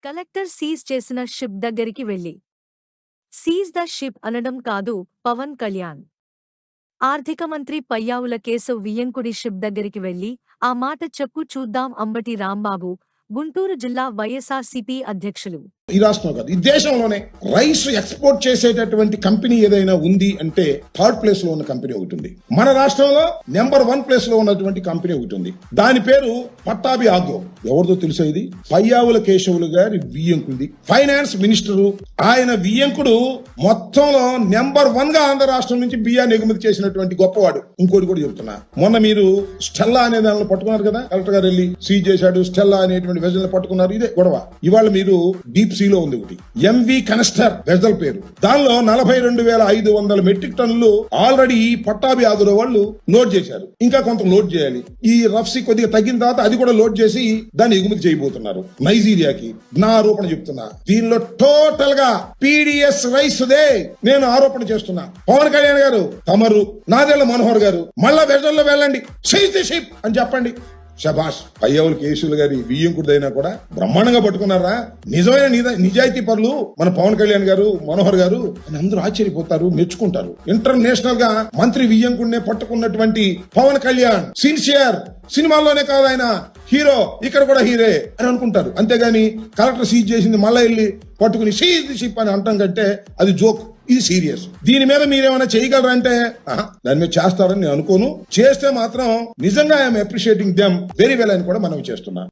Collector seize చేసిన ship దగ్గరికి వెళ్లి సీజ్ ద షిప్ అనడం కాదు పవన్ కళ్యాణ్. ఆర్థిక మంత్రి పయ్యావుల కేశవ్ వియ్యంకుడి షిప్ దగ్గరికి వెళ్లి ఆ మాట చెప్పు చూద్దాం. అంబటి రాంబాబు, గుంటూరు జిల్లా వైఎస్ఆర్సీపీ అధ్యక్షులు. ఈ రాష్ట్రం కాదు, ఈ దేశంలోనే రైస్ ఎక్స్పోర్ట్ చేసేటటువంటి కంపెనీ ఏదైనా ఉంది అంటే థర్డ్ ప్లేస్ లో ఉన్న కంపెనీ ఒకటి ఉంది. మన రాష్ట్రంలో నెంబర్ 1 ప్లేస్ లో ఉన్నటువంటి కంపెనీ ఒకటి ఉంది. దాని పేరు పట్టాభి ఆగ్రో. ఎవరిదో తెలుసా? ఇది పయ్యావుల కేశవులు గారి వియ్యంకుడి ఫైనాన్స్ మినిస్టరు. ఆయన వియ్యంకుడు మొత్తంలో నెంబర్ 1 గా ఆంధ్ర రాష్ట్రం నుంచి బియ్యాన్ని ఎగుమతి చేసినటువంటి గొప్పవాడు. ఇంకోటి కూడా చెప్తున్నా, మొన్న మీరు స్టెల్లా అనే దానిలో పట్టుకున్నారు కదా, కలెక్టర్ గారు వెళ్ళి సీజ్ చేశాడు, స్టెల్లా అనేటువంటి వెజల్ పట్టుకున్నారు. ఇదే గొడవ. ఇవాళ మీరు డీప్ లో ఉంది ఒకటి ఎంవి కనస్టర్ వెజల్ పేరు. దానిలో 42,500 మెట్రిక్ టన్నులు ఆల్రెడీ పట్టాభి ఆగ్రో వాళ్ళు లోడ్ చేశారు. ఇంకా కొంత లోడ్ చేయాలి. ఈ రఫ్సీ కొద్దిగా తగ్గిన తర్వాత అది కూడా లోడ్ చేసి దాన్ని ఎగుమతి చేయబోతున్నారు నైజీరియాకి. నా ఆరోపణ చెప్తున్నా, దీనిలో టోటల్ గా పీడిఎస్ రైస్ దే నేను ఆరోపణ చేస్తున్నా. పవన్ కళ్యాణ్ గారు, తమరు, నాదెళ్ల మనోహర్ గారు మళ్ళా వెజల్లో వెళ్ళండి, సీజ్ ది షిప్ అని చెప్పండి. శభాష్. పయ్యావుల కేశవులు గారి వియ్యంకుడిదైనా కూడా బ్రహ్మాండంగా పట్టుకున్నారా. నిజమైన నిజాయితీ పరులు మన పవన్ కళ్యాణ్ గారు, మనోహర్ గారు అని అందరూ ఆశ్చర్యపోతారు, మెచ్చుకుంటారు. ఇంటర్నేషనల్ గా మంత్రి వియ్యంకుడినే పట్టుకున్నటువంటి పవన్ కళ్యాణ్ సిన్సియర్. సినిమాల్లోనే కాదు ఆయన హీరో, ఇక్కడ కూడా హీరే అని అనుకుంటారు. అంతేగాని కలెక్టర్ సీజ్ చేసింది మళ్ళా వెళ్ళి పట్టుకుని సీజ్ ది షిప్ అని అంటాం కంటే అది జోక్. ఇది సీరియస్. దీని మీద మీరేమైనా చేయగలరా అంటే దాని మీద చేస్తారని నేను అనుకోను. చేస్తే మాత్రం నిజంగా I'm appreciating them very well అని కూడా మనం చేస్తున్నాం.